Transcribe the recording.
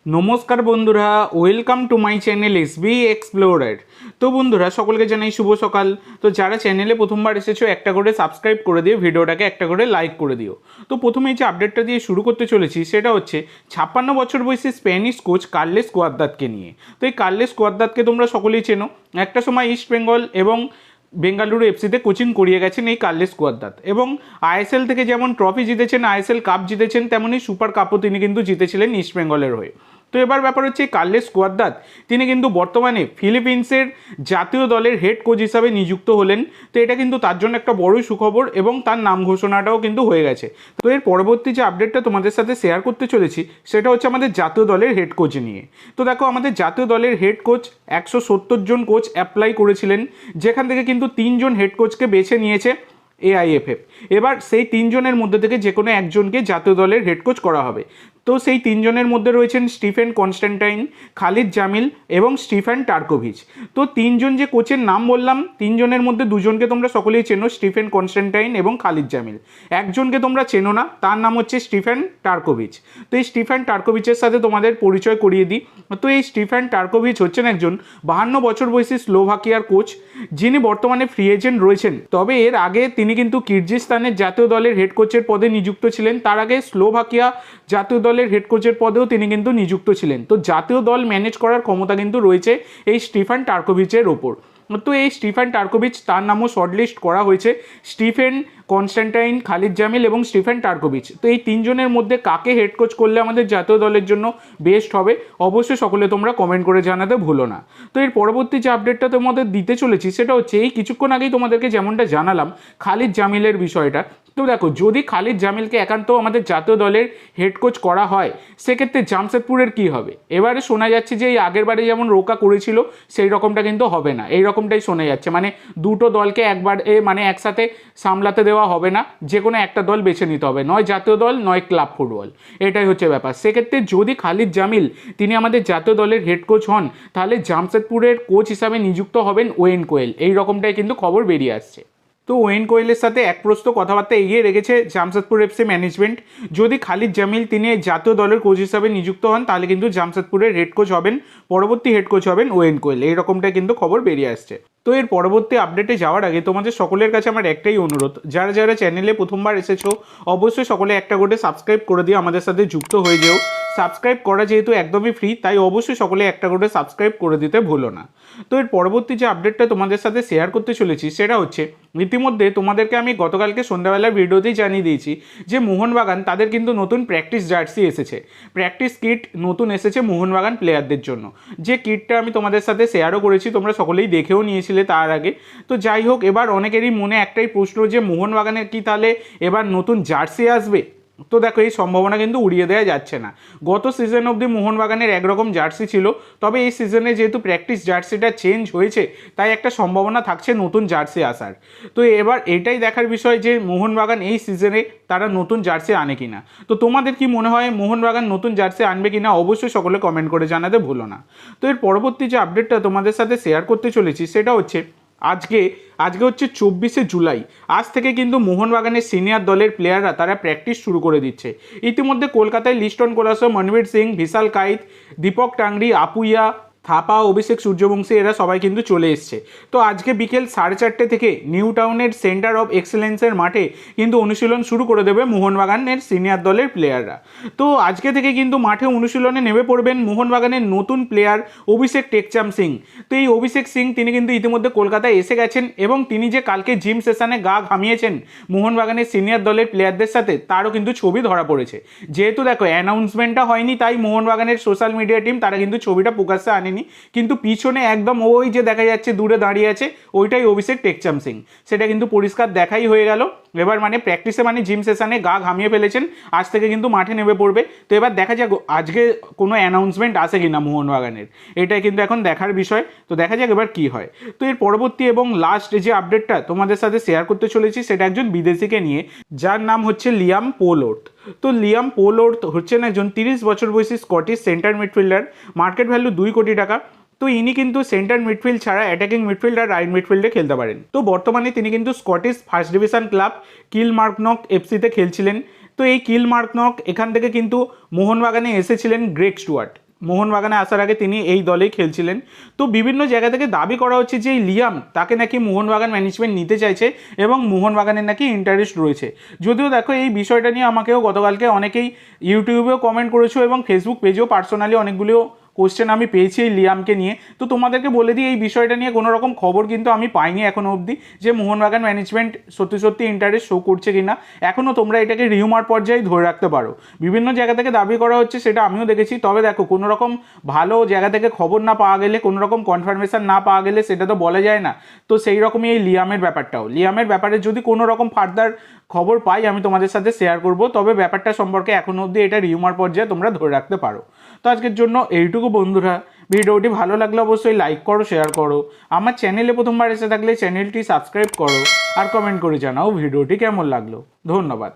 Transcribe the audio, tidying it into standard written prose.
নমস্কার বন্ধুরা, welcome to my channel SB explorer. তো বন্ধুরা, সকলকে জানাই শুভ সকাল। তো যারা চ্যানেলে প্রথমবার এসেছো একটা করে সাবস্ক্রাইব করে দিও, ভিডিওটাকে একটা করে লাইক করে দিও। তো প্রথমেই যে আপডেটটা দিয়ে শুরু করতে চলেছি সেটা হচ্ছে 56 বছর বয়সী স্প্যানিশ কোচ কার্লেস কোয়াদ্রাদকে নিয়ে। তো এই কার্লেস কোয়াদ্রাদকে তোমরা সকলেই চেনো। একটা সময় ইস্ট বেঙ্গল এবং বেঙ্গালুরু এফসিতে কোচিং করিয়ে গেছেন এই কার্লেস কোয়াদ্রাদ, এবং আইএসএল থেকে যেমন ট্রফি জিতেছেন, আইএসএল কাপ জিতেছেন, তেমনই সুপার কাপও তিনি কিন্তু জিতেছিলেন ইস্ট বেঙ্গলের হয়ে। তো এবার ব্যাপার হচ্ছে কার্লেস কোয়াদ্রাদ তিনি কিন্তু বর্তমানে ফিলিপিন্সের জাতীয় দলের হেড কোচ হিসাবে নিযুক্ত হলেন। তো এটা কিন্তু তার জন্য একটা বড়ই সুখবর, এবং তার নাম ঘোষণাটাও কিন্তু হয়ে গেছে। তো এর পরবর্তী যে আপডেটটা তোমাদের সাথে শেয়ার করতে চলেছি সেটা হচ্ছে আমাদের জাতীয় দলের হেড কোচ নিয়ে। তো দেখো, আমাদের জাতীয় দলের হেড কোচ 170 জন কোচ অ্যাপ্লাই করেছিলেন, যেখান থেকে কিন্তু 3 জন হেড কোচকে বেছে নিয়েছে এআইএফএফ। এবার সেই 3 জনের মধ্যে থেকে যে কোনো একজনকে জাতীয় দলের হেড কোচ করা হবে। তো সেই 3 জনের মধ্যে রয়েছেন স্টিফেন কনস্ট্যান্টাইন, খালিদ জামিল এবং স্টিফেন টার্কোভিচ। তো 3 জন যে কোচের নাম বললাম, 3 জনের মধ্যে 2 জনকে তোমরা সকলেই চেনো, স্টিফেন কনস্ট্যান্টাইন এবং খালিদ জামিল। একজনকে তোমরা চেনো না, তার নাম হচ্ছে স্টিফেন টার্কোভিচ। তো এই স্টিফেন টার্কোভিচের সাথে তোমাদের পরিচয় করিয়ে দিই। তো এই স্টিফেন টার্কোভিচ হচ্ছেন একজন 52 বছর বয়সী স্লোভাকিয়ার কোচ, যিনি বর্তমানে ফ্রি এজেন্ট রয়েছেন। তবে এর আগে তিনি কিন্তু কিরজিস্তানের জাতীয় দলের হেড কোচের পদে নিযুক্ত ছিলেন। তার আগে স্লোভাকিয়া জাতীয় দলের হেড কোচের পদেও তিনি কিন্তু নিযুক্ত ছিলেন। তো জাতীয় দল ম্যানেজ করার ক্ষমতা কিন্তু রয়েছে এই স্টিফেন টার্কোভিচের ওপর। তো এই স্টিফেন টার্কোভিচ, তার নামও শর্টলিস্ট করা হয়েছে। স্টিফেন কনস্ট্যান্টাইন, খালিদ জামিল এবং স্টিফেন টার্কোভিচ। তো এই 3 জনের মধ্যে কাকে হেড কোচ করলে আমাদের জাতীয় দলের জন্য বেস্ট হবে, অবশ্যই সকলে তোমরা কমেন্ট করে জানাতে ভুলো না। তো এর পরবর্তী যে আপডেটটা তোমাদের দিতে চলেছি সেটা হচ্ছে এই কিছুক্ষণ আগেই তোমাদেরকে যেমনটা জানালাম খালিদ জামিলের বিষয়টা। তো দেখো, যদি খালিদ জামিলকে একান্ত আমাদের জাতীয় দলের হেড কোচ করা হয়, সেক্ষেত্রে জামশেদপুরের কি হবে? এবারে শোনা যাচ্ছে যে এই আগের বারে যেমন রোকা করেছিল সেই রকমটা কিন্তু হবে না, এই রকমটাই শোনা যাচ্ছে। মানে দুটো দলকে মানে একসাথে সামলাতে দেওয়া হবে না, যে কোনো একটা দল বেছে নিতে হবে, নয় জাতীয় দল নয় ক্লাব ফুটবল। এটাই হচ্ছে ব্যাপার। সেক্ষেত্রে যদি খালিদ জামিল তিনি আমাদের জাতীয় দলের হেড কোচ হন, তাহলে জামশেদপুরের কোচ হিসাবে নিযুক্ত হবেন ওয়েন কোয়েল, এই রকমটাই কিন্তু খবর বেরিয়ে আসছে। তো ওয়েন কোয়েলের সাথে এক প্রস্ত কথাবার্তা এগিয়ে রেখেছে জামশেদপুর এফসি ম্যানেজমেন্ট। যদি খালিদ জামিল তিনি জাতীয় দলের কোচ হিসাবে নিযুক্ত হন, তাহলে কিন্তু জামশেদপুরের হেড কোচ হবেন, পরবর্তী হেড কোচ হবেন ওয়েন কোয়েল, এই রকমটাই কিন্তু খবর বেরিয়ে আসছে। তো এর পরবর্তী আপডেটে যাওয়ার আগে তোমাদের সকলের কাছে আমার একটাই অনুরোধ, যারা যারা চ্যানেলে প্রথমবার এসেছো অবশ্যই সকলে একটা করে সাবস্ক্রাইব করে দিয়ে আমাদের সাথে যুক্ত হয়ে যেও। সাবস্ক্রাইব করা যেহেতু একদমই ফ্রি, তাই অবশ্যই সকলে একটা করে সাবস্ক্রাইব করে দিতে ভুলো না। তো এর পরবর্তী যে আপডেটটা তোমাদের সাথে শেয়ার করতে চলেছি সেটা হচ্ছে, ইতিমধ্যে তোমাদেরকে আমি গতকালকে সন্ধ্যাবেলার ভিডিওতেই জানিয়ে দিয়েছি যে মোহনবাগান তাদের কিন্তু নতুন প্র্যাকটিস জার্সি এসেছে, প্র্যাকটিস কিট নতুন এসেছে মোহনবাগান প্লেয়ারদের জন্য। যে কিটটা আমি তোমাদের সাথে শেয়ারও করেছি, তোমরা সকলেই দেখেও নিয়েছিলে তার আগে। তো যাই হোক, এবার অনেকেরই মনে একটাই প্রশ্ন যে মোহনবাগানের কি তাহলে এবার নতুন জার্সি আসবে? তো দেখো, এই সম্ভাবনা কিন্তু উড়িয়ে দেওয়া যাচ্ছে না। গত সিজন অবধি মোহনবাগানের একরকম জার্সি ছিল, তবে এই সিজনে যেহেতু প্র্যাকটিস জার্সিটা চেঞ্জ হয়েছে, তাই একটা সম্ভাবনা থাকছে নতুন জার্সি আসার। তো এবার এটাই দেখার বিষয় যে মোহনবাগান এই সিজনে তারা নতুন জার্সি আনে কিনা। তো তোমাদের কি মনে হয় মোহনবাগান নতুন জার্সি আনবে কিনা, অবশ্যই সকলে কমেন্ট করে জানাতে ভুলো না। তো এর পরবর্তী যে আপডেটটা তোমাদের সাথে শেয়ার করতে চলেছি সেটা হচ্ছে, আজকে হচ্ছে 24শে জুলাই। আজ থেকে কিন্তু মোহনবাগানের সিনিয়র দলের প্লেয়াররা তারা প্র্যাকটিস শুরু করে দিচ্ছে। ইতিমধ্যে কলকাতায় লিস্টন কোলাসো, মনবীর সিং, বিশাল কাইত, দীপক টাংরি, আপুইয়া থাপা, অভিষেক সূর্যবংশী এরা সবাই কিন্তু চলে এসছে। তো আজকে বিকেল 4:30 থেকে নিউ টাউনের সেন্টার অফ এক্সেলেন্সের মাঠে কিন্তু অনুশীলন শুরু করে দেবে মোহনবাগানের সিনিয়র দলের প্লেয়াররা। তো আজকে থেকে কিন্তু মাঠে অনুশীলনে নেমে পড়বেন মোহনবাগানের নতুন প্লেয়ার অভিষেক টেকচাম সিং। তো এই অভিষেক সিং তিনি কিন্তু ইতিমধ্যে কলকাতায় এসে গেছেন, এবং তিনি যে কালকে জিম সেশনে গা ঘামিয়েছেন মোহনবাগানের সিনিয়র দলের প্লেয়ারদের সাথে, তারও কিন্তু ছবি ধরা পড়েছে। যেহেতু দেখো অ্যানাউন্সমেন্টটা হয়নি, তাই মোহনবাগানের সোশ্যাল মিডিয়া টিম তারা কিন্তু ছবিটা প্রকাশ্যে আনেনি, কিন্তু পিছনে একদম ওই যে দেখা যাচ্ছে দূরে দাঁড়িয়ে আছে, ওইটাই অভিষেক টেকচাম সিং। সেটা কিন্তু পরিষ্কার দেখাই হয়ে গেল। এবার মানে প্র্যাকটিসে মানে জিম সেশনে গা ঘামিয়ে ফেলেছেন, আজ থেকে কিন্তু মাঠে নেমে পড়বে। তো এবার দেখা যাক আজকে কোনো অ্যানাউন্সমেন্ট আসে কিনা মোহনবাগানের, এটাই কিন্তু এখন দেখার বিষয়। তো দেখা যাক এবার কি হয়। তো এর পরবর্তী এবং লাস্ট যে আপডেটটা তোমাদের সাথে শেয়ার করতে চলেছি সেটা একজন বিদেশিকে নিয়ে, যার নাম হচ্ছে লিয়াম পোলওর্থ। তো লিয়াম পোলওর্থ হচ্ছেন একজন 30 বছর বয়সী Scottish centre midfielder, market value 2 কোটি টাকা। তো ইনি কিন্তু সেন্টার মিডফিল্ড ছাড়া অ্যাটাকিং মিডফিল্ড আর রাইট মিডফিল্ডে খেলতে পারেন। তো বর্তমানে তিনি কিন্তু স্কটিশ ফার্স্ট ডিভিশন ক্লাব কিলমার্কনক এফসিতে খেলছিলেন। তো এই কিলমার্কনক এখান থেকে কিন্তু মোহনবাগানে এসেছিলেন গ্রেগ স্টুয়ার্ট। মোহনবাগানে আসার আগে তিনি এই দলেই খেলছিলেন। তো বিভিন্ন জায়গা থেকে দাবি করা হচ্ছে যে এই লিয়াম তাকে নাকি মোহনবাগান ম্যানেজমেন্ট নিতে চাইছে এবং মোহনবাগানের নাকি ইন্টারেস্ট রয়েছে। যদিও দেখো এই বিষয়টা নিয়ে আমাকেও গতকালকে অনেকেই ইউটিউবেও কমেন্ট করেছো এবং ফেসবুক পেজেও পার্সোনালি অনেকগুলো কোশ্চেন আমি পেয়েছি এই লিয়ামকে নিয়ে। তো তোমাদেরকে বলে দিই এই বিষয়টা নিয়ে কোনো রকম খবর কিন্তু আমি পাইনি এখনও অবধি যে মোহনবাগান ম্যানেজমেন্ট সত্যি সত্যি ইন্টারেস্ট শো করছে কিনা। এখনও তোমরা এটাকে রিউমার পর্যায়ে ধরে রাখতে পারো। বিভিন্ন জায়গা থেকে দাবি করা হচ্ছে সেটা আমিও দেখেছি। তবে দেখো কোনো রকম ভালো জায়গা থেকে খবর না পাওয়া গেলে, কোনো রকম কনফার্মেশন না পাওয়া গেলে সেটা তো বলা যায় না। তো সেই রকমই এই লিয়ামের ব্যাপারে যদি কোনো রকম ফার্দার খবর পাই আমি তোমাদের সাথে শেয়ার করব। তবে ব্যাপারটা সম্পর্কে এখনও অবধি এটা রিউমার পর্যায়ে তোমরা ধরে রাখতে পারো। তো আজকের জন্য এইটুকু বন্ধুরা। ভিডিওটি ভালো লাগলে অবশ্যই লাইক করো, শেয়ার করো। আমার চ্যানেলে প্রথমবার এসে থাকলে চ্যানেলটি সাবস্ক্রাইব করো আর কমেন্ট করে জানাও ভিডিওটি কেমন লাগলো। ধন্যবাদ।